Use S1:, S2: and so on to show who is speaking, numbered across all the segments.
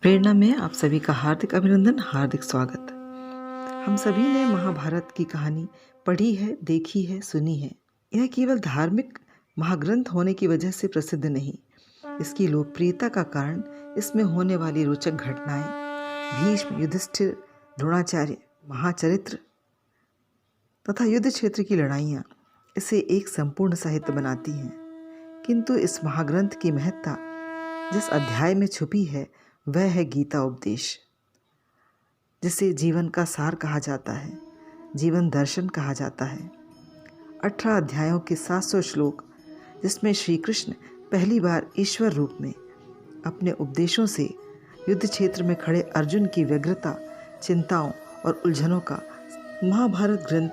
S1: प्रेरणा में आप सभी का हार्दिक अभिनंदन, हार्दिक स्वागत। हम सभी ने महाभारत की कहानी पढ़ी है, देखी है, सुनी है। यह केवल धार्मिक महाग्रंथ होने की वजह से प्रसिद्ध नहीं, इसकी लोकप्रियता का कारण इसमें होने वाली रोचक घटनाएं, भीष्म, युधिष्ठिर, द्रोणाचार्य, महाचरित्र तथा युद्ध क्षेत्र की लड़ाइयाँ इसे एक संपूर्ण साहित्य बनाती हैं। किंतु इस महाग्रंथ की महत्ता जिस अध्याय में छुपी है वह है गीता उपदेश, जिसे जीवन का सार कहा जाता है, जीवन दर्शन कहा जाता है। 18 अध्यायों के 700 श्लोक, जिसमें श्री कृष्ण पहली बार ईश्वर रूप में अपने उपदेशों से युद्ध क्षेत्र में खड़े अर्जुन की व्यग्रता, चिंताओं और उलझनों का। महाभारत ग्रंथ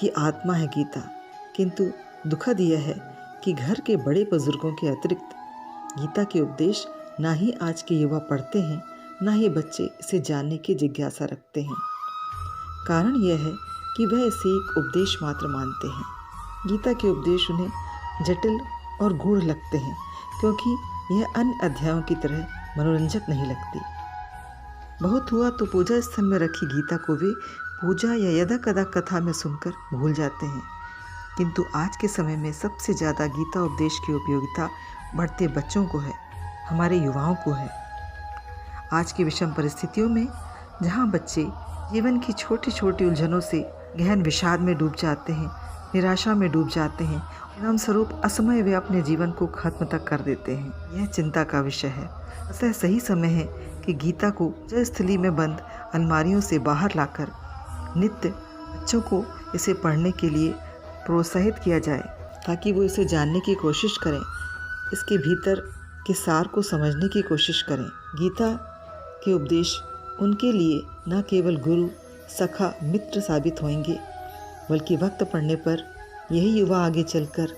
S1: की आत्मा है गीता, किंतु दुखद यह है कि घर के बड़े बुजुर्गों के अतिरिक्त गीता के उपदेश ना ही आज के युवा पढ़ते हैं, ना ही बच्चे इसे जानने की जिज्ञासा रखते हैं। कारण यह है कि वह इसे एक उपदेश मात्र मानते हैं। गीता के उपदेश उन्हें जटिल और गूढ़ लगते हैं, क्योंकि यह अन्य अध्यायों की तरह मनोरंजक नहीं लगती। बहुत हुआ तो पूजा स्थल में रखी गीता को वे पूजा या यदा कदा कथा में सुनकर भूल जाते हैं। किंतु आज के समय में सबसे ज़्यादा गीता उपदेश की उपयोगिता बढ़ते बच्चों को है, हमारे युवाओं को है। आज की विषम परिस्थितियों में जहाँ बच्चे जीवन की छोटी छोटी उलझनों से गहन विषाद में डूब जाते हैं, निराशा में डूब जाते हैं, परिणाम स्वरूप असमय वे अपने जीवन को खत्म तक कर देते हैं, यह चिंता का विषय है। अतः सही समय है कि गीता को जलस्थली में बंद अलमारियों से बाहर लाकर नित्य बच्चों को इसे पढ़ने के लिए प्रोत्साहित किया जाए, ताकि वो इसे जानने की कोशिश करें, इसके भीतर के सार को समझने की कोशिश करें। गीता के उपदेश उनके लिए न केवल गुरु, सखा, मित्र साबित होंगे, बल्कि वक्त पड़ने पर यही युवा आगे चलकर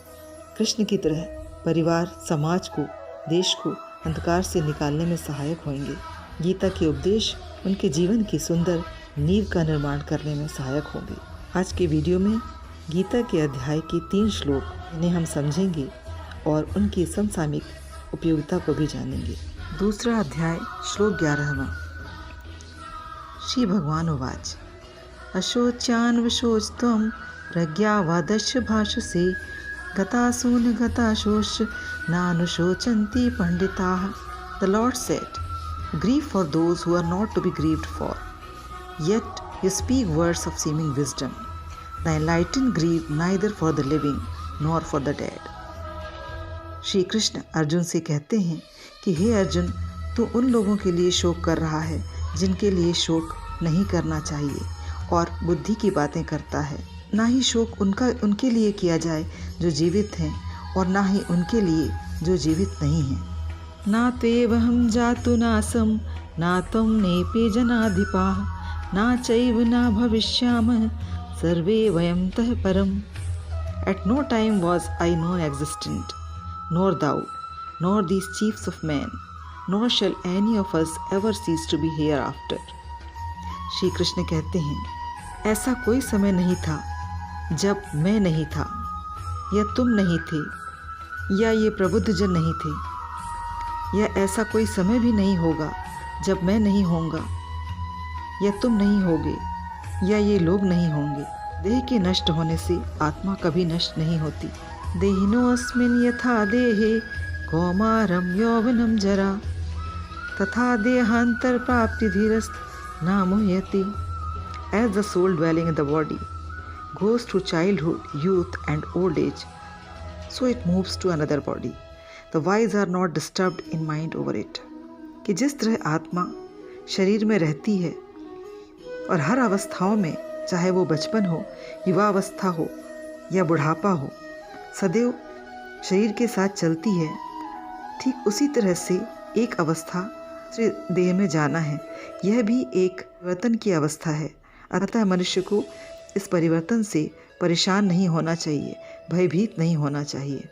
S1: कृष्ण की तरह परिवार, समाज को, देश को अंधकार से निकालने में सहायक होंगे। गीता के उपदेश उनके जीवन की सुंदर नींव का निर्माण करने में सहायक होंगे। आज के वीडियो में गीता के अध्याय के 3 श्लोक, इन्हें हम समझेंगे और उनकी समसामयिक उपयोगिता को भी जानेंगे। दूसरा अध्याय, श्लोक 11वां। श्री भगवान उवाच अशोच्यान्वशोचत्वं प्रज्ञावादस्य भाषसे गतासून गताशोच नानुशोचन्ति पंडिताः। The Lord said, grieve for those who are not to be grieved for, yet you speak words of seeming wisdom. The enlightened grieve neither for the living nor for the dead. Shri Krishna Arjun से कहते हैं कि हे अर्जुन, तू उन लोगों के लिए शोक कर रहा है जिनके लिए शोक नहीं करना चाहिए और बुद्धि की बातें करता है। ना ही शोक उनके लिए किया जाए जो जीवित हैं, और ना ही उनके लिए जो जीवित नहीं हैं। ना त्वेवहं जातु नासं ना त्वं नेपे जनाधिपाः ना चैव ना भविष्यामः सर्वे वयं तः परम्। At no time was I non-existent, nor thou, nor these chiefs of men, nor shall any of us ever cease to be hereafter. Shri Krishna कहते हैं, ऐसा कोई समय नहीं था जब मैं नहीं था, या तुम नहीं थे, या ये प्रबुद्ध जन नहीं थे, या ऐसा कोई समय भी नहीं होगा जब मैं नहीं होऊंगा, या तुम नहीं होगे, या ये लोग नहीं होंगे। देह के नष्ट होने से आत्मा कभी नष्ट नहीं होती। देहिनोऽस्मिन् यथा देहे कौमारं यौवनं जरा तथा देहान्तरप्राप्ति धीरस्तु न मुह्यति। As the soul dwelling in the body goes through childhood, youth and old age, so it moves to another body. The wise are not disturbed in mind over it. कि जिस तरह आत्मा शरीर में रहती है और हर अवस्थाओं में, चाहे वो बचपन हो, युवावस्था हो या बुढ़ापा हो, सदैव शरीर के साथ चलती है, ठीक उसी तरह से एक अवस्था दूसरे देह में जाना है, यह भी एक परिवर्तन की अवस्था है। अतः मनुष्य को इस परिवर्तन से परेशान नहीं होना चाहिए, भयभीत नहीं होना चाहिए।